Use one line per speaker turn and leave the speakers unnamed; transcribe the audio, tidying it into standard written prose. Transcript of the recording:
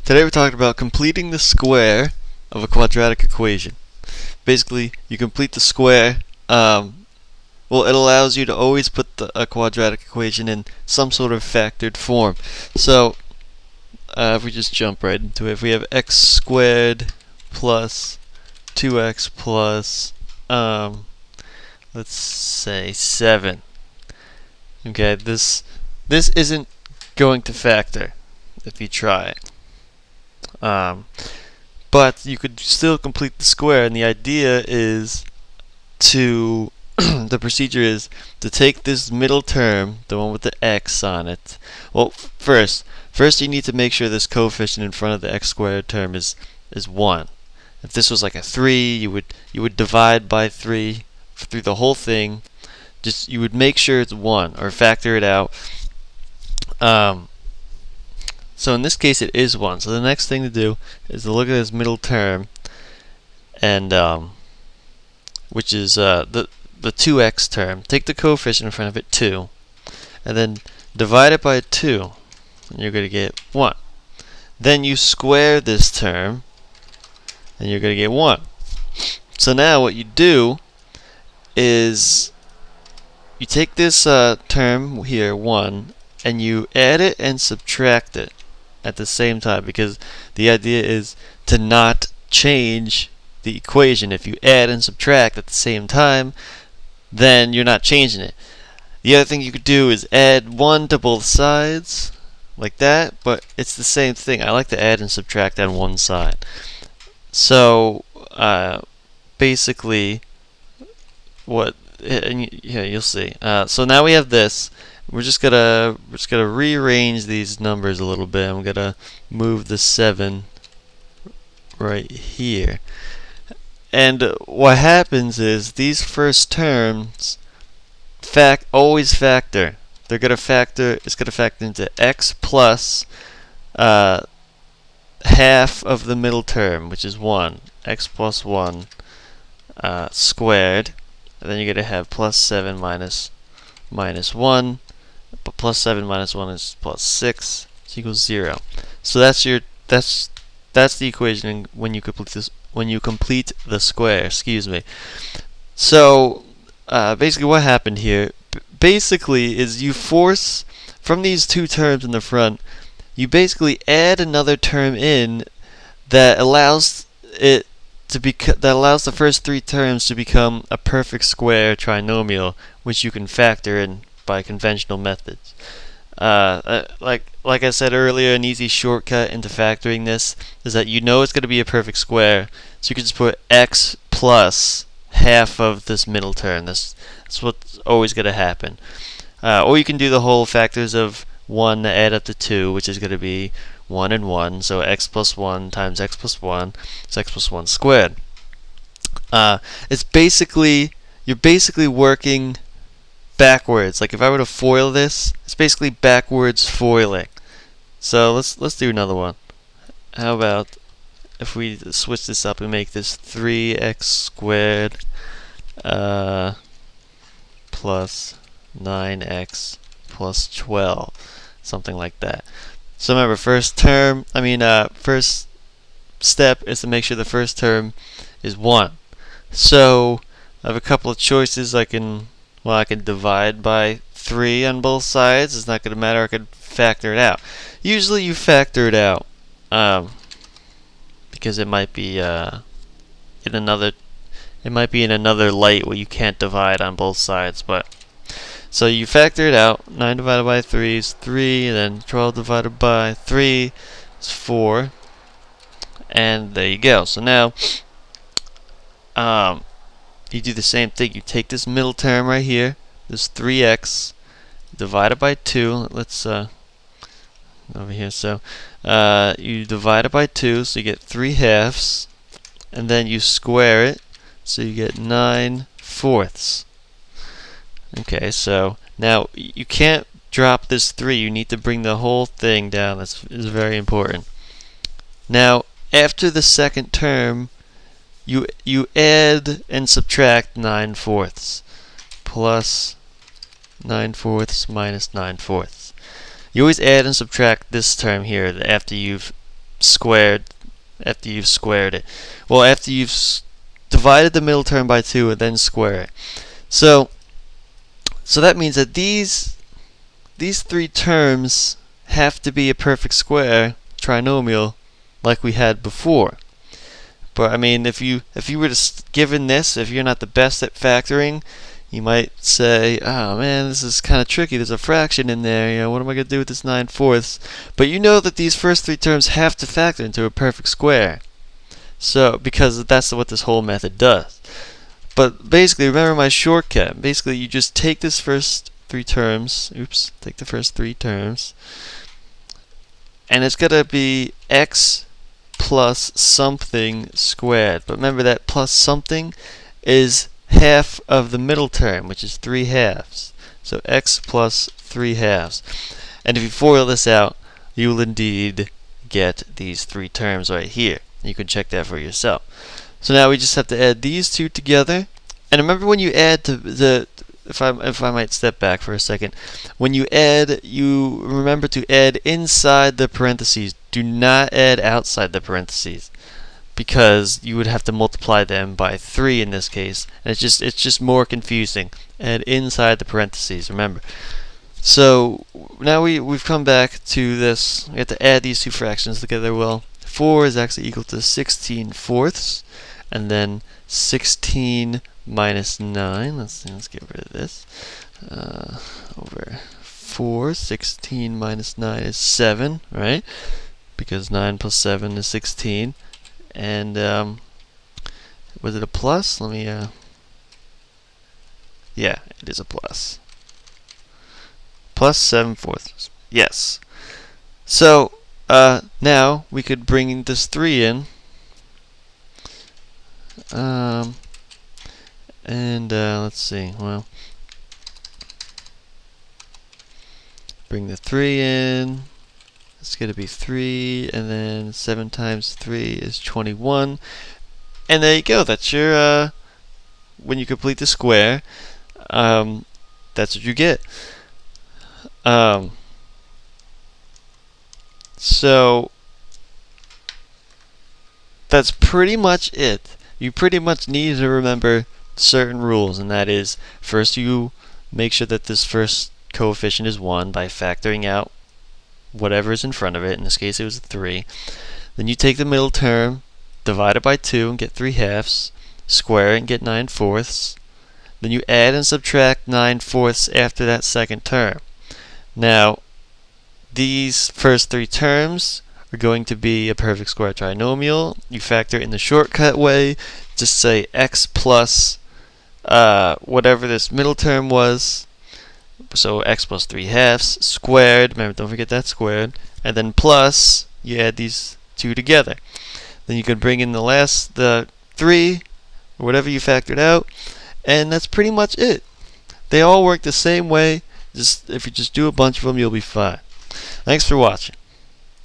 Today we're talking about completing the square of a quadratic equation. Basically, you complete the square. Well, it allows you to always put a quadratic equation in some sort of factored form. So, if we just jump right into it, if we have x squared plus 2x plus, let's say 7. Okay, this isn't going to factor if you try it. But you could still complete the square, and the idea is to the procedure is to take this middle term, the one with the x on it. Well, first you need to make sure this coefficient in front of the x squared term is 1. If this was like a 3, you would divide by 3 through the whole thing. Just you would make sure it's 1 or factor it out. So in this case it is 1. So the next thing to do is to look at this middle term, and which is the 2x term. Take the coefficient in front of it, 2, and then divide it by 2, and you're going to get 1. Then you square this term, and you're going to get 1. So now what you do is you take this term here, 1, and you add it and subtract it at the same time, because the idea is to not change the equation. If you add and subtract at the same time, then you're not changing it. The other thing you could do is add 1 to both sides, like that, but it's the same thing. I like to add and subtract on one side. So basically, yeah, you'll see. So now we have this. We're just gonna rearrange these numbers a little bit. I'm gonna move the 7 right here. And what happens is these first terms always factor. They're gonna factor. It's gonna factor into x plus half of the middle term, which is 1. X plus 1 squared. And then you're gonna have plus 7 minus 1. But plus 7 minus 1 is plus 6, so equals 0. So that's the equation when you complete the square. Excuse me. So basically, what happened here basically is you force from these two terms in the front. You basically add another term in that allows the first three terms to become a perfect square trinomial, which you can factor in by conventional methods. Like I said earlier, an easy shortcut into factoring this is that you know it's going to be a perfect square, so you can just put x plus half of this middle term. That's what's always going to happen. Or you can do the whole factors of 1 to add up to 2, which is going to be 1 and 1. So x plus 1 times x plus 1 is x plus 1 squared. You're basically working backwards. Like if I were to FOIL this, it's basically backwards foiling. So let's do another one. How about if we switch this up and make this 3x squared plus 9x plus 12, something like that. So remember, first step is to make sure the first term is 1. So I have a couple of choices. I can divide by 3 on both sides. It's not going to matter. I could factor it out. Usually you factor it out because it might be in another light where you can't divide on both sides. But so you factor it out. 9 divided by 3 is 3, and then 12 divided by 3 is 4, and there you go. So now you do the same thing. You take this middle term right here, this 3x, divide it by 2. Let's over here. So you divide it by 2, so you get 3 halves, and then you square it, so you get 9 fourths. Okay, so now you can't drop this 3. You need to bring the whole thing down. That's very important. Now, after the second term, you add and subtract 9 fourths plus 9 fourths minus 9 fourths. You always add and subtract this term here after you've squared after you've squared it. Well, after you've divided the middle term by 2 and then square it. So that means that these three terms have to be a perfect square trinomial like we had before. But I mean, if you were to given this, if you're not the best at factoring, you might say, oh man, this is kind of tricky, there's a fraction in there, you know, what am I going to do with this 9/4? But you know that these first three terms have to factor into a perfect square. So, because that's what this whole method does. But basically, remember my shortcut. Basically, you just take this first three terms, take the first three terms, and it's going to be x plus something squared. But remember that plus something is half of the middle term, which is 3/2. So x plus 3/2. And if you FOIL this out, you will indeed get these three terms right here. You can check that for yourself. So now we just have to add these two together. And remember, when you add to the, if I might step back for a second, when you add, you remember to add inside the parentheses. Do not add outside the parentheses, because you would have to multiply them by 3 in this case, and it's just more confusing. Add inside the parentheses, remember. So now we've come back to this. We have to add these two fractions together. Well, 4 is actually equal to 16/4, and then 16 minus 9. Let's get rid of this. Over 4, 16 minus 9 is 7, right? Because 9 plus 7 is 16. And was it a plus? Let me yeah, it is a plus. Plus 7/4. Yes. So now we could bring this 3 in. Let's see. Well, bring the 3 in. It's going to be 3, and then 7 times 3 is 21. And there you go. That's your, when you complete the square, that's what you get. So that's pretty much it. You pretty much need to remember certain rules, and that is, first you make sure that this first coefficient is 1 by factoring out whatever is in front of it. In this case, it was 3. Then you take the middle term, divide it by 2 and get 3/2, square it and get 9/4. Then you add and subtract 9/4 after that second term. Now, these first three terms are going to be a perfect square trinomial. You factor in the shortcut way. Just say x plus whatever this middle term was. So x plus 3/2 squared. Remember, don't forget that squared. And then plus, you add these two together. Then you can bring in the 3, or whatever you factored out, and that's pretty much it. They all work the same way. Just if you just do a bunch of them, you'll be fine. Thanks for watching.